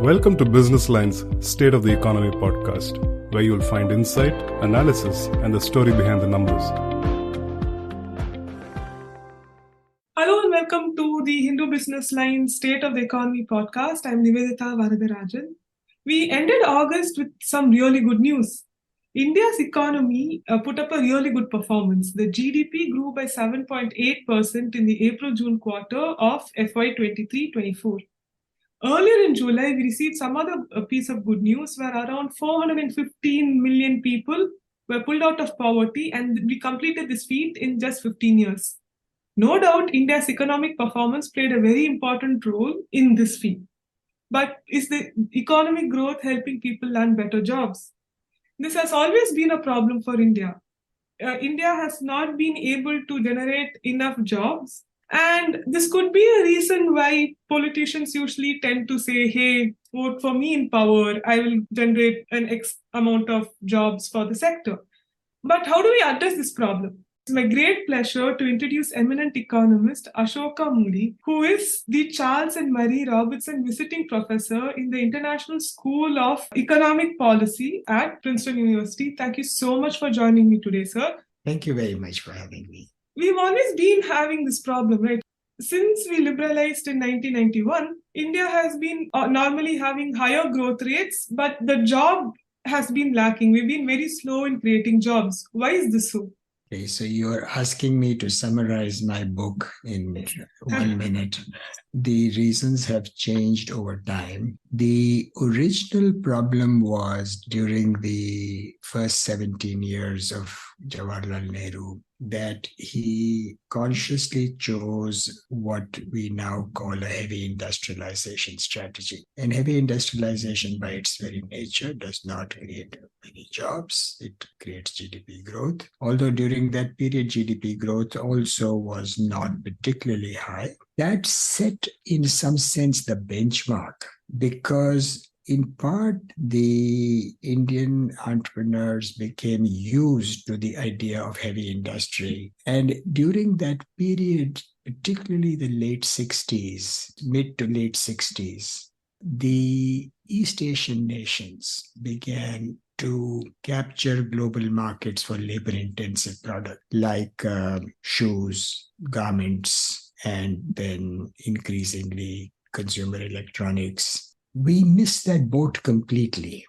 Welcome to Business Line's State of the Economy podcast, where you'll find insight, analysis, and the story behind the numbers. Hello and welcome to the Hindu Business Line State of the Economy podcast. I'm Nivedita V. We ended August with some really good news. India's economy put up a really good performance. The GDP grew by 7.8% in the April-June quarter of FY 23-24. Earlier in July, we received some other piece of good news where around 415 million people were pulled out of poverty, and we completed this feat in just 15 years. No doubt, India's economic performance played a very important role in this feat. But is the economic growth helping people land better jobs? This has always been a problem for India. India has not been able to generate enough jobs. And this could be a reason why politicians usually tend to say, hey, vote for me in power. I will generate an X amount of jobs for the sector. But how do we address this problem? It's my great pleasure to introduce eminent economist Ashoka Mody, who is the Charles and Mary Robertson Visiting Professor in the International School of Economic Policy at Princeton University. Thank you so much for joining me today, sir. Thank you very much for having me. We've always been having this problem, right? Since we liberalized in 1991, India has been normally having higher growth rates, but the job has been lacking. We've been very slow in creating jobs. Why is this so? Okay, so you're asking me to summarize my book in 1 minute. The reasons have changed over time. The original problem was during the first 17 years of Jawaharlal Nehru that he consciously chose what we now call a heavy industrialization strategy. And heavy industrialization by its very nature does not create many jobs. It creates GDP growth. Although during that period, GDP growth also was not particularly high. That set, in some sense, the benchmark because in part, the Indian entrepreneurs became used to the idea of heavy industry. And during that period, particularly the late 60s, mid to late 60s, the East Asian nations began to capture global markets for labor-intensive products like shoes, garments, and then increasingly consumer electronics. We missed that boat completely.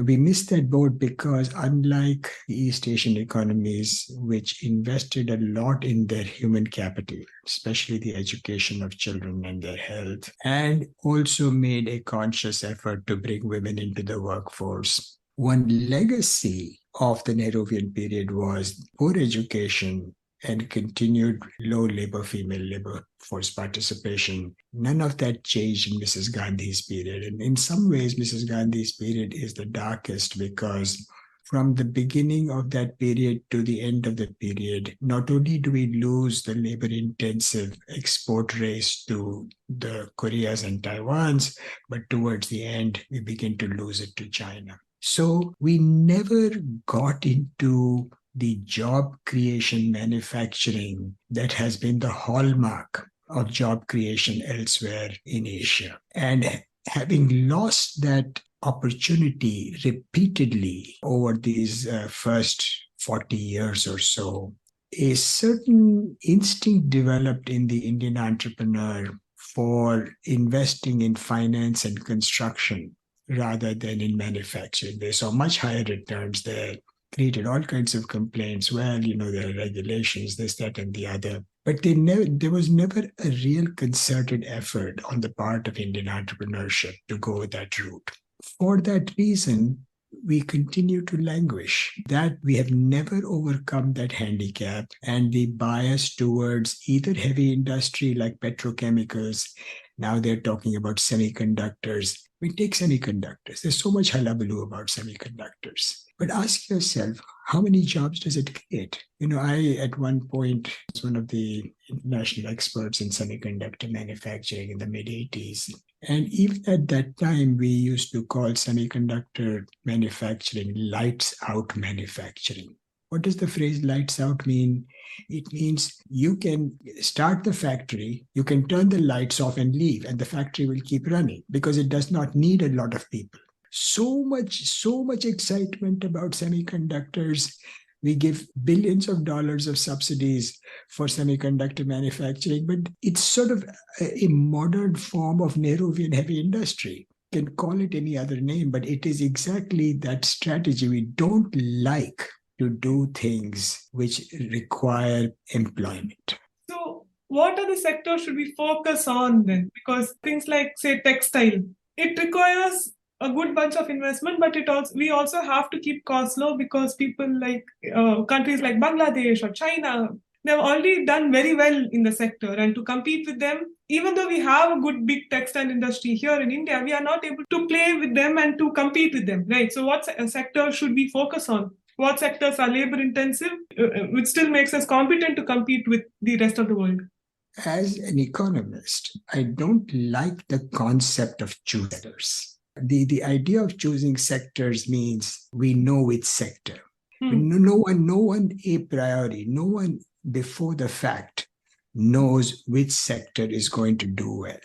We missed that boat because unlike the East Asian economies, which invested a lot in their human capital, especially the education of children and their health, and also made a conscious effort to bring women into the workforce, one legacy of the Nehruvian period was poor education and continued low female labor force participation. None of that changed in Mrs. Gandhi's period. And in some ways, Mrs. Gandhi's period is the darkest because from the beginning of that period to the end of the period, not only do we lose the labor-intensive export race to the Koreas and Taiwans, but towards the end, we begin to lose it to China. So we never got into the job creation manufacturing that has been the hallmark of job creation elsewhere in Asia. And having lost that opportunity repeatedly over these first 40 years or so, a certain instinct developed in the Indian entrepreneur for investing in finance and construction rather than in manufacturing. They saw much higher returns there. Created all kinds of complaints. Well, there are regulations, this, that, and the other. But there was never a real concerted effort on the part of Indian entrepreneurship to go that route. For that reason, we continue to languish. That we have never overcome that handicap and the bias towards either heavy industry like petrochemicals. Now they're talking about semiconductors. We take semiconductors. There's so much hullabaloo about semiconductors. But ask yourself, how many jobs does it create? I, at one point, was one of the international experts in semiconductor manufacturing in the mid-80s. And even at that time, we used to call semiconductor manufacturing lights out manufacturing. What does the phrase lights out mean? It means you can start the factory, you can turn the lights off and leave, and the factory will keep running because it does not need a lot of people. So much excitement about semiconductors. We give billions of dollars of subsidies for semiconductor manufacturing, but it's sort of a modern form of Nehruvian heavy industry. You can call it any other name, but it is exactly that strategy. We don't like to do things which require employment. So what are the sectors should we focus on then? Because things like, say, textile, it requires a good bunch of investment, but we also have to keep costs low because people like countries like Bangladesh or China, they've already done very well in the sector. And to compete with them, even though we have a good big textile industry here in India, we are not able to play with them and to compete with them, right? So what sector should we focus on? What sectors are labor intensive, which still makes us competent to compete with the rest of the world? As an economist, I don't like the concept of choosers. The idea of choosing sectors means we know which sector. No one a priori, no one before the fact knows which sector is going to do well.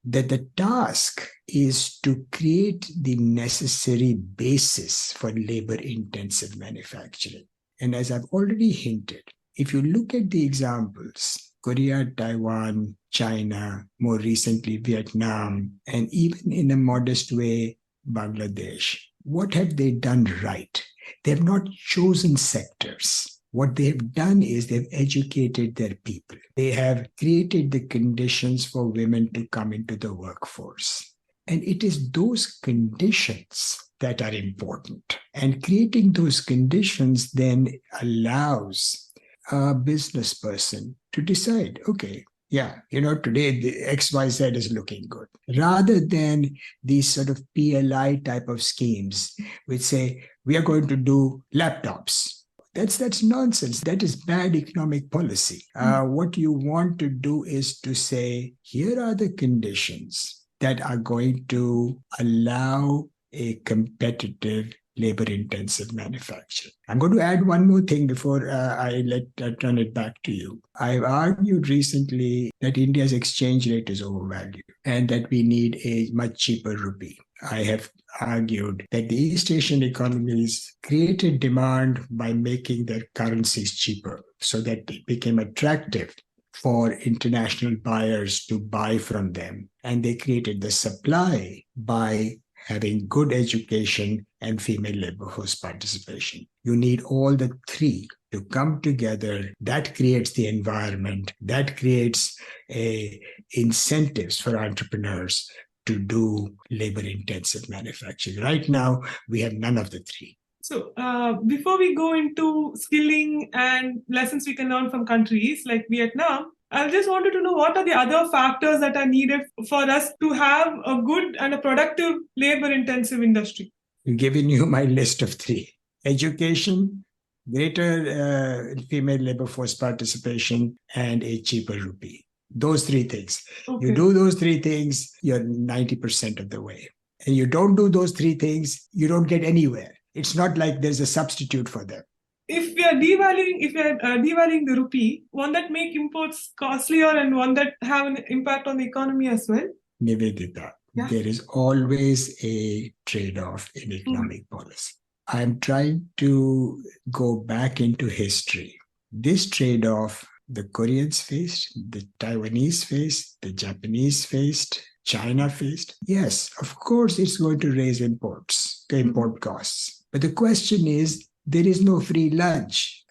That the task is to create the necessary basis for labor-intensive manufacturing. And as I've already hinted, if you look at the examples, Korea, Taiwan, China, more recently Vietnam, and even in a modest way, Bangladesh, what have they done right? They have not chosen sectors. What they have done is they've educated their people. They have created the conditions for women to come into the workforce. And it is those conditions that are important. And creating those conditions then allows a business person to decide, okay, today the XYZ is looking good. Rather than these sort of PLI type of schemes, which say, we are going to do laptops. That's nonsense. That is bad economic policy. What you want to do is to say, here are the conditions that are going to allow a competitive labor-intensive manufacturing. I'm going to add one more thing before I turn it back to you. I've argued recently that India's exchange rate is overvalued and that we need a much cheaper rupee. I have argued that the East Asian economies created demand by making their currencies cheaper so that it became attractive for international buyers to buy from them. And they created the supply by having good education and female labor force participation. You need all the three to come together. That creates the environment, that creates incentives for entrepreneurs to do labor-intensive manufacturing. Right now, we have none of the three. So before we go into skilling and lessons we can learn from countries like Vietnam, I just wanted to know what are the other factors that are needed for us to have a good and a productive labor-intensive industry? I've given you my list of three. Education, greater female labor force participation, and a cheaper rupee. Those three things. Okay. You do those three things, you're 90% of the way. And you don't do those three things, you don't get anywhere. It's not like there's a substitute for them. If we are devaluing the rupee, won't that make imports costlier and won't that have an impact on the economy as well? Nivedita, there is always a trade-off in economic policy. I'm trying to go back into history. This trade-off, the Koreans faced, the Taiwanese faced, the Japanese faced, China faced. Yes, of course, it's going to raise import costs. But the question is, there is no free lunch.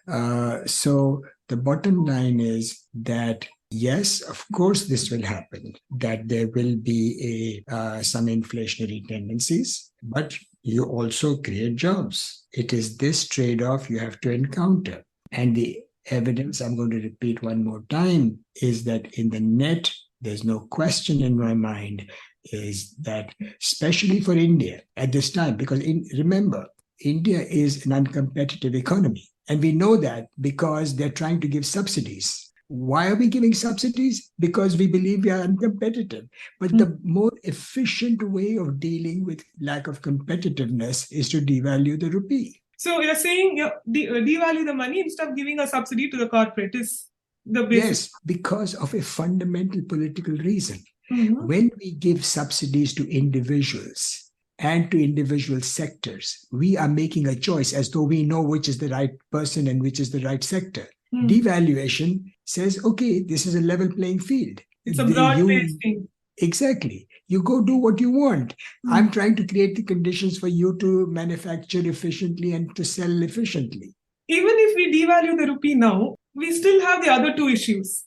So the bottom line is that, yes, of course, this will happen, that there will be some inflationary tendencies, but you also create jobs. It is this trade-off you have to encounter. And the evidence, I'm going to repeat one more time, is that in the net, there's no question in my mind, is that especially for India at this time, because remember, India is an uncompetitive economy. And we know that because they're trying to give subsidies. Why are we giving subsidies? Because we believe we are uncompetitive. But the more efficient way of dealing with lack of competitiveness is to devalue the rupee. So you're saying devalue the money instead of giving a subsidy to the corporate is the basic. Yes, because of a fundamental political reason. Mhm. When we give subsidies to individuals and to individual sectors, we are making a choice as though we know which is the right person and which is the right sector. Devaluation says, okay, this is a level playing field. It's a broad-based thing. Exactly. You go do what you want. I'm trying to create the conditions for you to manufacture efficiently and to sell efficiently. Even if we devalue the rupee now, we still have the other two issues.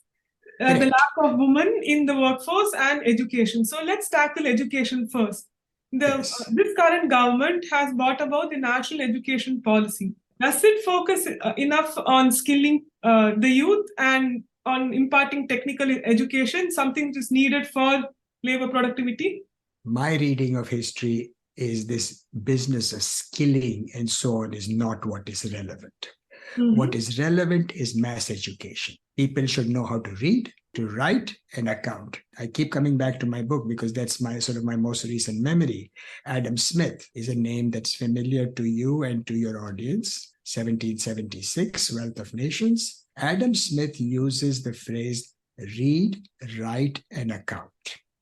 The Correct. lack of women in the workforce and education. So let's tackle education first. Yes. This current government has brought about the national education policy. Does it focus enough on skilling the youth and on imparting technical education, something which is needed for labor productivity? My reading of history is this business of skilling and so on is not what is relevant. What is relevant is mass education. People should know how to read, to write, and account. I keep coming back to my book because that's my most recent memory. Adam Smith is a name that's familiar to you and to your audience. 1776, Wealth of Nations. Adam Smith uses the phrase read, write, and account.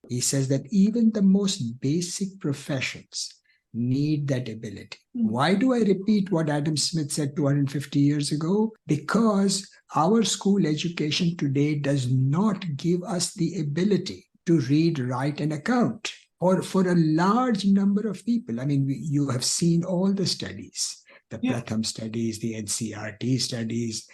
He says that even the most basic professions need that ability. Why do I repeat what Adam Smith said 250 years ago? Because our school education today does not give us the ability to read, write, and account. Or for a large number of people. I mean, you have seen all the studies, the Pratham studies, the NCRT studies.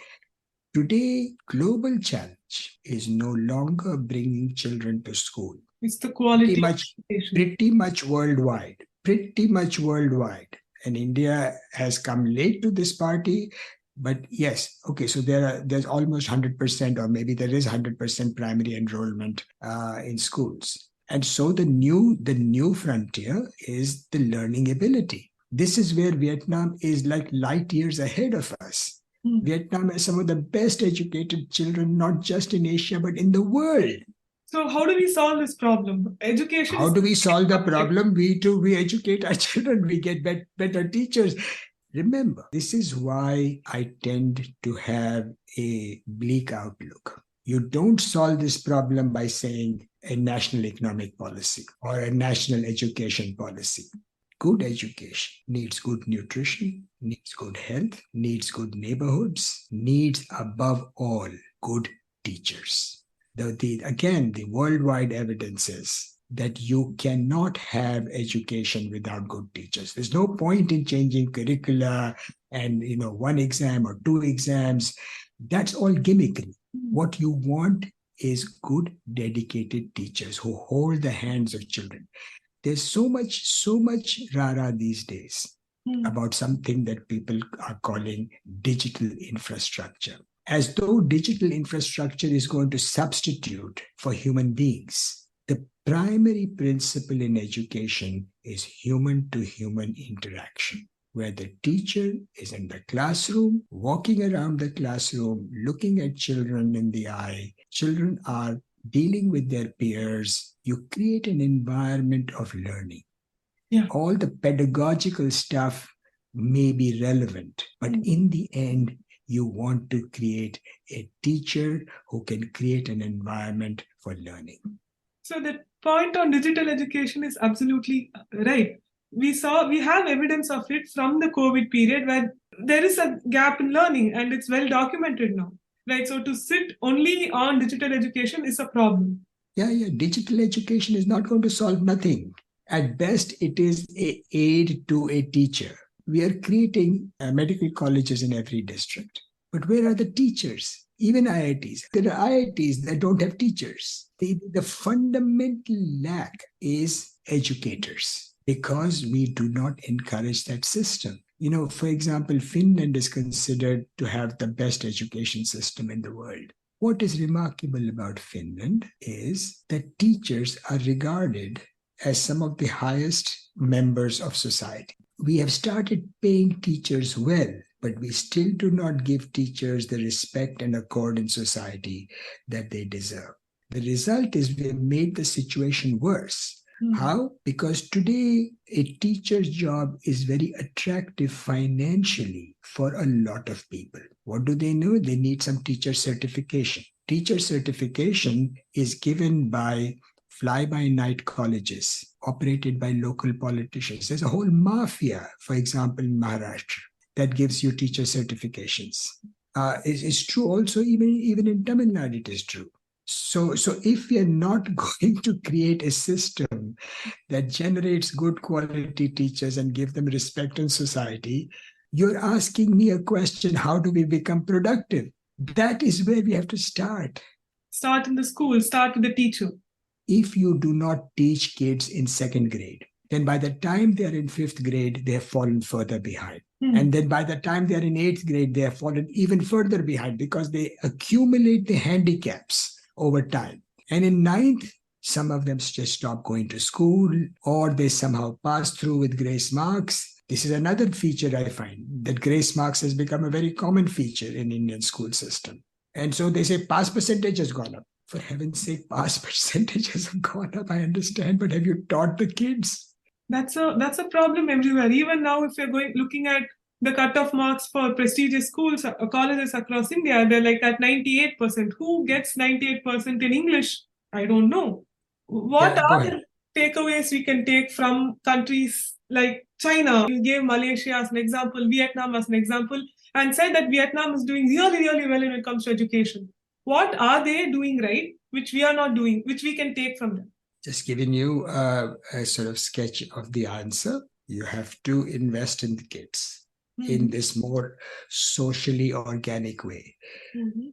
Today, global challenge is no longer bringing children to school. It's the quality pretty much worldwide. And India has come late to this party. But yes, okay, so there's almost 100%, or maybe there is 100% primary enrollment in schools. And so the new frontier is the learning ability. This is where Vietnam is like light years ahead of us. Vietnam has some of the best educated children, not just in Asia, but in the world. So how do we solve this problem? Education. How do we solve the problem? We educate our children. We get better teachers. Remember, this is why I tend to have a bleak outlook. You don't solve this problem by saying a national economic policy or a national education policy. Good education needs good nutrition, needs good health, needs good neighborhoods, needs above all good teachers. The worldwide evidence is that you cannot have education without good teachers. There's no point in changing curricula and one exam or two exams. That's all gimmickry. What you want is good, dedicated teachers who hold the hands of children. There's so much rara these days about something that people are calling digital infrastructure, as though digital infrastructure is going to substitute for human beings. The primary principle in education is human-to-human interaction, where the teacher is in the classroom, walking around the classroom, looking at children in the eye. Children are dealing with their peers. You create an environment of learning. All the pedagogical stuff may be relevant, but in the end, you want to create a teacher who can create an environment for learning. So the point on digital education is absolutely right. We have evidence of it from the COVID period where there is a gap in learning and it's well documented now. Right? So to sit only on digital education is a problem. Yeah. Digital education is not going to solve nothing. At best, it is an aid to a teacher. We are creating medical colleges in every district. But where are the teachers? Even IITs. There are IITs that don't have teachers. The fundamental lack is educators because we do not encourage that system. For example, Finland is considered to have the best education system in the world. What is remarkable about Finland is that teachers are regarded as some of the highest members of society. We have started paying teachers well, but we still do not give teachers the respect and accord in society that they deserve. The result is we have made the situation worse. How? Because today a teacher's job is very attractive financially for a lot of people. What do they know? They need some teacher certification. Teacher certification is given by fly-by-night colleges operated by local politicians. There's a whole mafia, for example, in Maharashtra, that gives you teacher certifications. It's true also, even in Tamil Nadu, it is true. So if we are not going to create a system that generates good quality teachers and give them respect in society, you're asking me a question, how do we become productive? That is where we have to start. Start in the school, start with the teacher. If you do not teach kids in second grade, then by the time they are in fifth grade, they have fallen further behind. And then by the time they are in eighth grade, they have fallen even further behind because they accumulate the handicaps over time. And in ninth, some of them just stop going to school, or they somehow pass through with grace marks. This is another feature I find, that grace marks has become a very common feature in Indian school system. And so they say pass percentage has gone up. For heaven's sake, pass percentage hasn't gone up, I understand, but have you taught the kids? That's a problem everywhere. Even now, if you're looking at the cutoff marks for prestigious schools, colleges across India, they're like at 98%. Who gets 98% in English? I don't know. What are the takeaways we can take from countries like China? You gave Malaysia as an example, Vietnam as an example, and said that Vietnam is doing really, really well when it comes to education. What are they doing right, which we are not doing, which we can take from them? Just giving you a sort of sketch of the answer. You have to invest in the kids in this more socially organic way.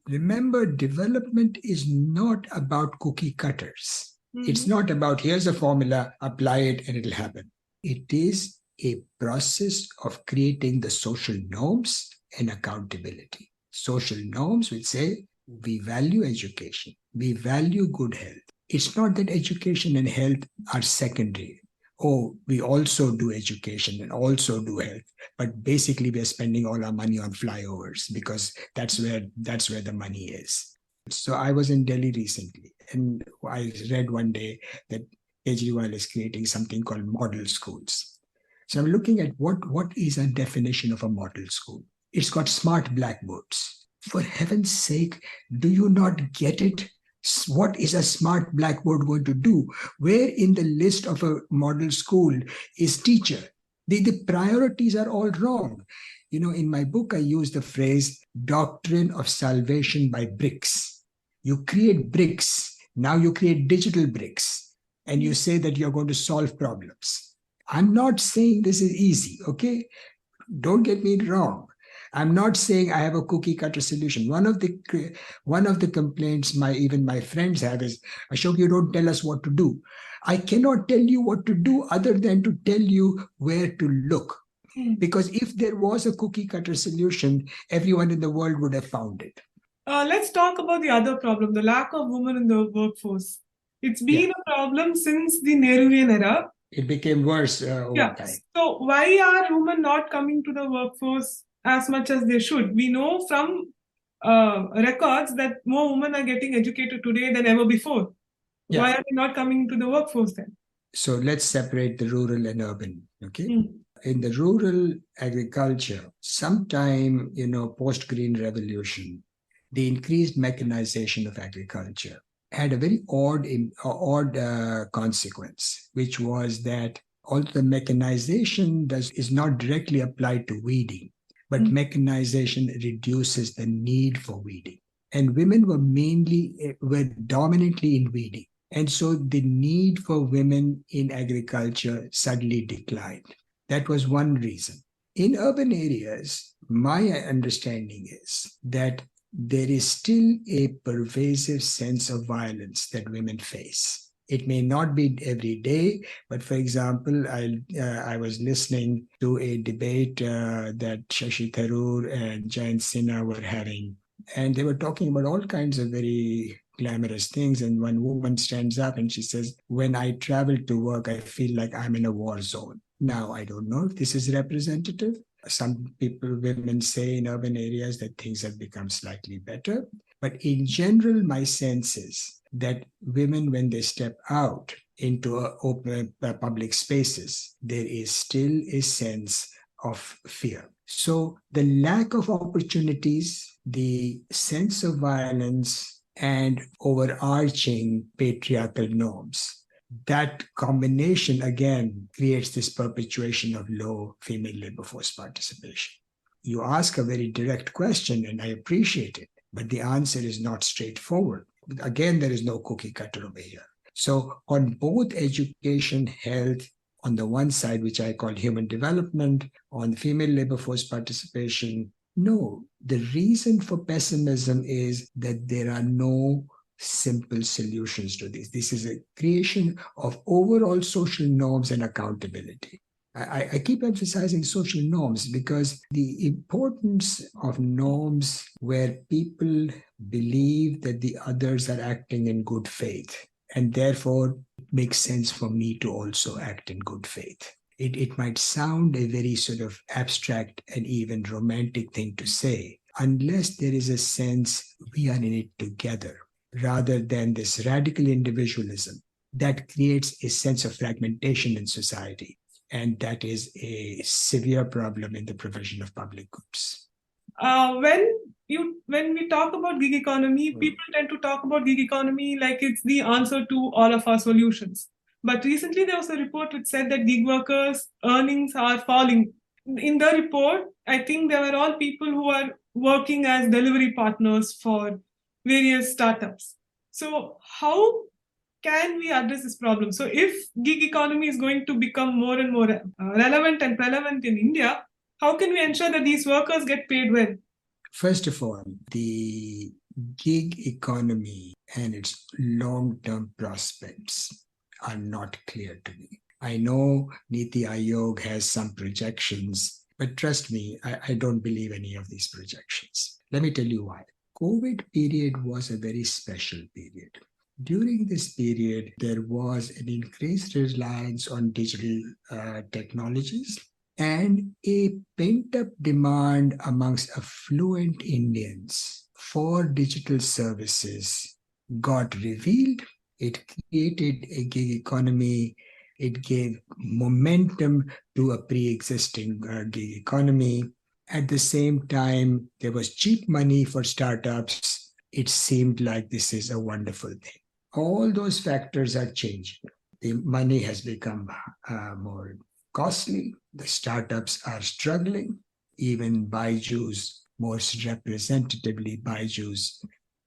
Remember, development is not about cookie cutters. It's not about here's a formula, apply it and it'll happen. It is a process of creating the social norms and accountability. Social norms will say, we value education, we value good health. It's not that education and health are secondary. Oh, we also do education and also do health, but basically we are spending all our money on flyovers because that's where the money is. So I was in Delhi recently, and I read one day that Kejriwal is creating something called model schools. So I'm looking at what is a definition of a model school. It's got smart blackboards. For heaven's sake, do you not get it? What is a smart blackboard going to do? Where in the list of a model school is teacher? The priorities are all wrong. You know, in my book, I use the phrase doctrine of salvation by bricks. You create bricks. Now you create digital bricks. And you say that you're going to solve problems. I'm not saying this is easy, okay? Don't get me wrong. I'm not saying I have a cookie cutter solution. One of the complaints even my friends have is, Ashok, you don't tell us what to do. I cannot tell you what to do other than to tell you where to look. Because if there was a cookie cutter solution, everyone in the world would have found it. Let's talk about the other problem, the lack of women in the workforce. It's been a problem since the Nehruvian era. It became worse over time. So why are women not coming to the workforce as much as they should? We know from records that more women are getting educated today than ever before. Why are they not coming to the workforce then? So let's separate the rural and urban, okay? In the rural agriculture, sometime, post-Green Revolution, the increased mechanization of agriculture had a very odd consequence, which was that although the mechanization is not directly applied to weeding, but mechanization reduces the need for weeding. And women were dominantly in weeding. And so the need for women in agriculture suddenly declined. That was one reason. In urban areas, my understanding is that there is still a pervasive sense of violence that women face. It may not be every day, but for example, I was listening to a debate that Shashi Tharoor and Jayant Sinha were having, and they were talking about all kinds of very glamorous things. And one woman stands up and she says, when I travel to work, I feel like I'm in a war zone. Now, I don't know if this is representative. Some women say in urban areas that things have become slightly better. But in general, my sense is that women, when they step out into open public spaces, there is still a sense of fear. So the lack of opportunities, the sense of violence, and overarching patriarchal norms, that combination again creates this perpetuation of low female labor force participation. You ask a very direct question, and I appreciate it, but the answer is not straightforward. Again, there is no cookie cutter over here. So on both education, health, on the one side, which I call human development, on female labor force participation, no, the reason for pessimism is that there are no simple solutions to this. This is a creation of overall social norms and accountability. I keep emphasizing social norms because the importance of norms where people believe that the others are acting in good faith, and therefore it makes sense for me to also act in good faith. It might sound a very sort of abstract and even romantic thing to say, unless there is a sense we are in it together, rather than this radical individualism that creates a sense of fragmentation in society. And that is a severe problem in the provision of public goods. When we talk about gig economy, people tend to talk about gig economy like it's the answer to all of our solutions. But recently there was a report which said that gig workers' earnings are falling. In the report, I think there were all people who are working as delivery partners for various startups. So how can we address this problem? So if gig economy is going to become more and more relevant and prevalent in India, how can we ensure that these workers get paid well? First of all, the gig economy and its long-term prospects are not clear to me. I know Niti Aayog has some projections, but trust me, I don't believe any of these projections. Let me tell you why. COVID period was a very special period. During this period, there was an increased reliance on digital technologies and a pent-up demand amongst affluent Indians for digital services got revealed. It created a gig economy. It gave momentum to a pre-existing gig economy. At the same time, there was cheap money for startups. It seemed like this is a wonderful thing. All those factors are changing. The money has become more costly. The startups are struggling. Even Byju's, most representatively, Byju's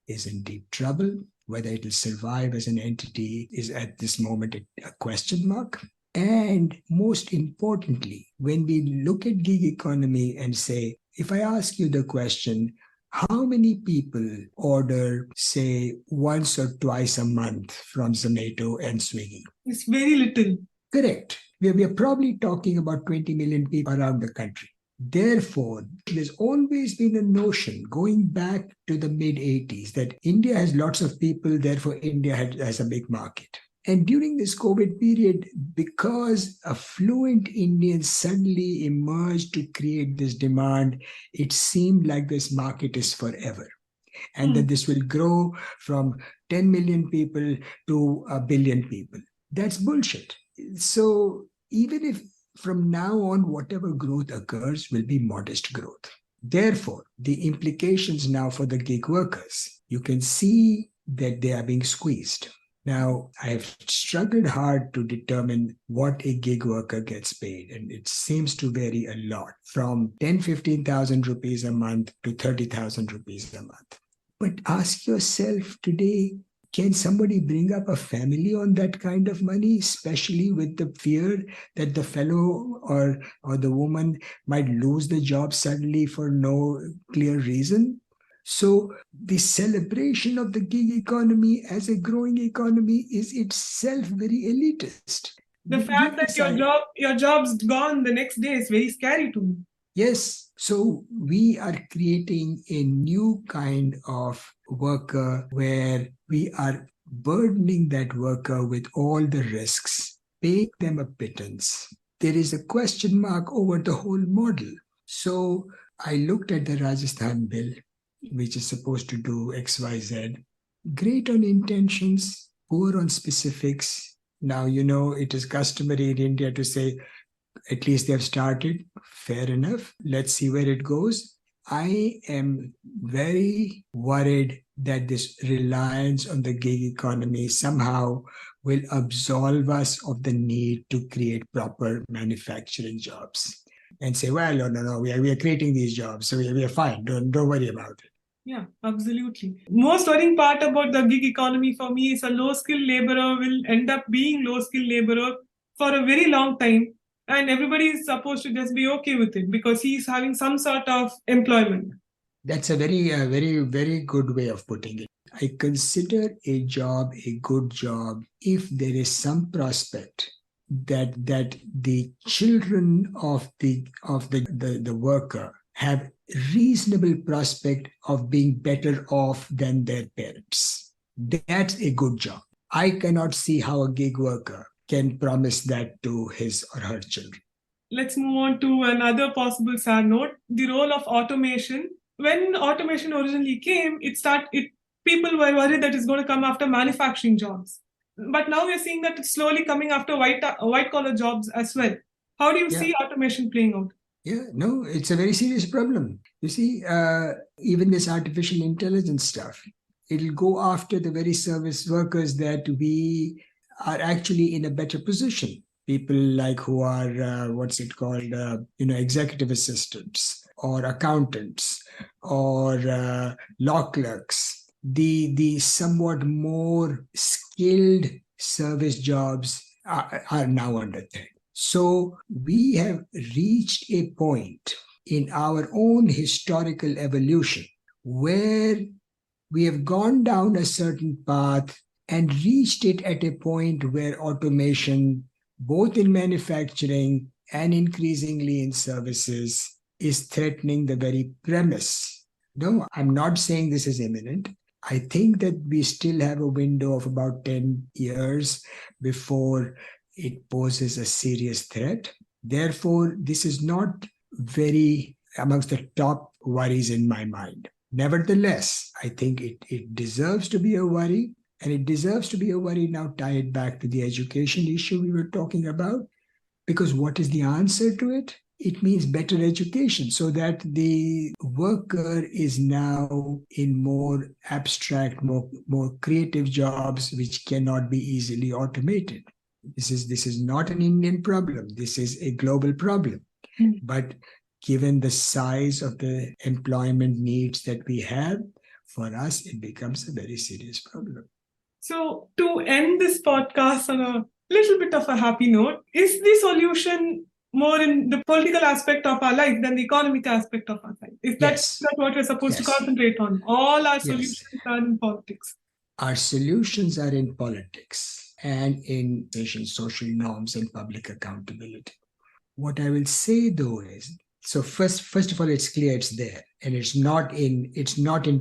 is in deep trouble. Whether it will survive as an entity is at this moment a question mark. And most importantly, when we look at gig economy and say, if I ask you the question, how many people order, say, once or twice a month from Zomato and Swiggy? It's very little. Correct. We are probably talking about 20 million people around the country. Therefore, there's always been a notion going back to the mid-80s that India has lots of people, therefore India has a big market. And during this COVID period, because affluent Indians suddenly emerged to create this demand, it seemed like this market is forever. And that this will grow from 10 million people to 1 billion people. That's bullshit. So even if from now on, whatever growth occurs will be modest growth. Therefore, the implications now for the gig workers, you can see that they are being squeezed. Now, I have struggled hard to determine what a gig worker gets paid, and it seems to vary a lot, from 10,000-15,000 rupees a month to 30,000 rupees a month. But ask yourself today, can somebody bring up a family on that kind of money, especially with the fear that the fellow or the woman might lose the job suddenly for no clear reason? So the celebration of the gig economy as a growing economy is itself very elitist. The fact that your job's gone the next day is very scary to me. Yes. So we are creating a new kind of worker where we are burdening that worker with all the risks, paying them a pittance. There is a question mark over the whole model. So I looked at the Rajasthan bill, which is supposed to do XYZ. great on intentions, poor on specifics. Now, it is customary in India to say, at least they have started. Fair enough. Let's see where it goes. I am very worried that this reliance on the gig economy somehow will absolve us of the need to create proper manufacturing jobs and say, well, no, we are creating these jobs, so we are fine. Don't worry about it. Yeah, absolutely. Most worrying part about the gig economy for me is a low-skilled laborer will end up being low-skilled laborer for a very long time, and everybody is supposed to just be okay with it because he's having some sort of employment. That's a very, very good way of putting it. I consider a job a good job if there is some prospect that the children of the worker have reasonable prospect of being better off than their parents. That's a good job. I cannot see how a gig worker can promise that to his or her children. Let's move on to another possible sad note, the role of automation. When automation originally came, people were worried that it's going to come after manufacturing jobs. But now we're seeing that it's slowly coming after white-collar jobs as well. How do you see automation playing out? Yeah, no, it's a very serious problem. You see, even this artificial intelligence stuff, it'll go after the very service workers that we are actually in a better position. People like who are, executive assistants or accountants or law clerks. The somewhat more skilled service jobs are now under threat. So we have reached a point in our own historical evolution where we have gone down a certain path and reached it at a point where automation, both in manufacturing and increasingly in services, is threatening the very premise. No, I'm not saying this is imminent. I think that we still have a window of about 10 years before it poses a serious threat. Therefore, this is not very amongst the top worries in my mind. Nevertheless, I think it deserves to be a worry, and it deserves to be a worry now tied back to the education issue we were talking about. Because what is the answer to it? It means better education so that the worker is now in more abstract, more creative jobs which cannot be easily automated. This is not an Indian problem. This is a global problem. But given the size of the employment needs that we have, for us, it becomes a very serious problem. So to end this podcast on a little bit of a happy note, is the solution more in the political aspect of our life than the economic aspect of our life? Is that what we're supposed to concentrate on? All our solutions are in politics. Our solutions are in politics and in social norms and public accountability. What I will say though is, so first of all, it's clear it's there, and it's not in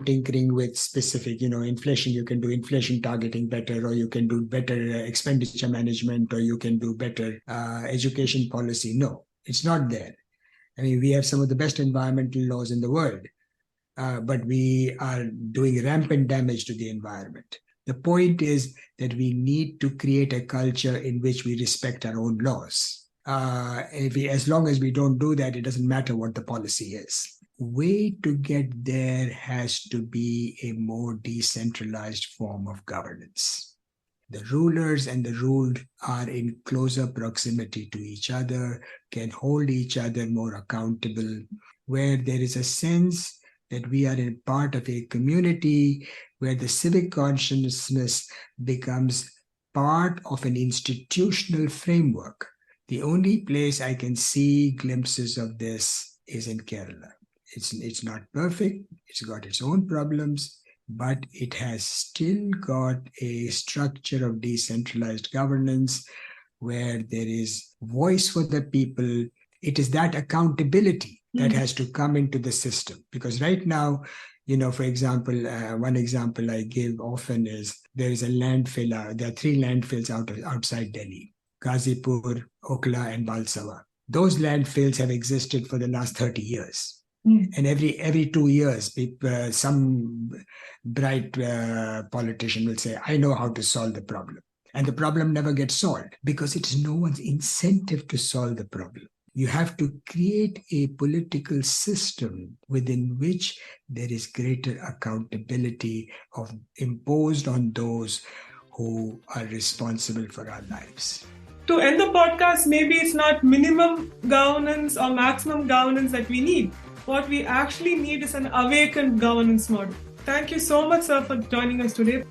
tinkering with specific, inflation. You can do inflation targeting better, or you can do better expenditure management, or you can do better education policy. No, it's not there. I mean, we have some of the best environmental laws in the world, but we are doing rampant damage to the environment. The point is that we need to create a culture in which we respect our own laws. As long as we don't do that, it doesn't matter what the policy is. Way to get there has to be a more decentralized form of governance. The rulers and the ruled are in closer proximity to each other, can hold each other more accountable, where there is a sense that we are in part of a community, where the civic consciousness becomes part of an institutional framework. The only place I can see glimpses of this is in Kerala. It's not perfect. It's got its own problems, but it has still got a structure of decentralized governance where there is voice for the people. It is that accountability that has to come into the system. Because right now, for example, one example I give often is there is a landfill. There are 3 landfills outside Delhi: Ghazipur, Okla, and Balsawa. Those landfills have existed for the last 30 years. And every 2 years, some bright politician will say, I know how to solve the problem. And the problem never gets solved because it's no one's incentive to solve the problem. You have to create a political system within which there is greater accountability imposed on those who are responsible for our lives. To end the podcast, maybe it's not minimum governance or maximum governance that we need. What we actually need is an awakened governance model. Thank you so much, sir, for joining us today.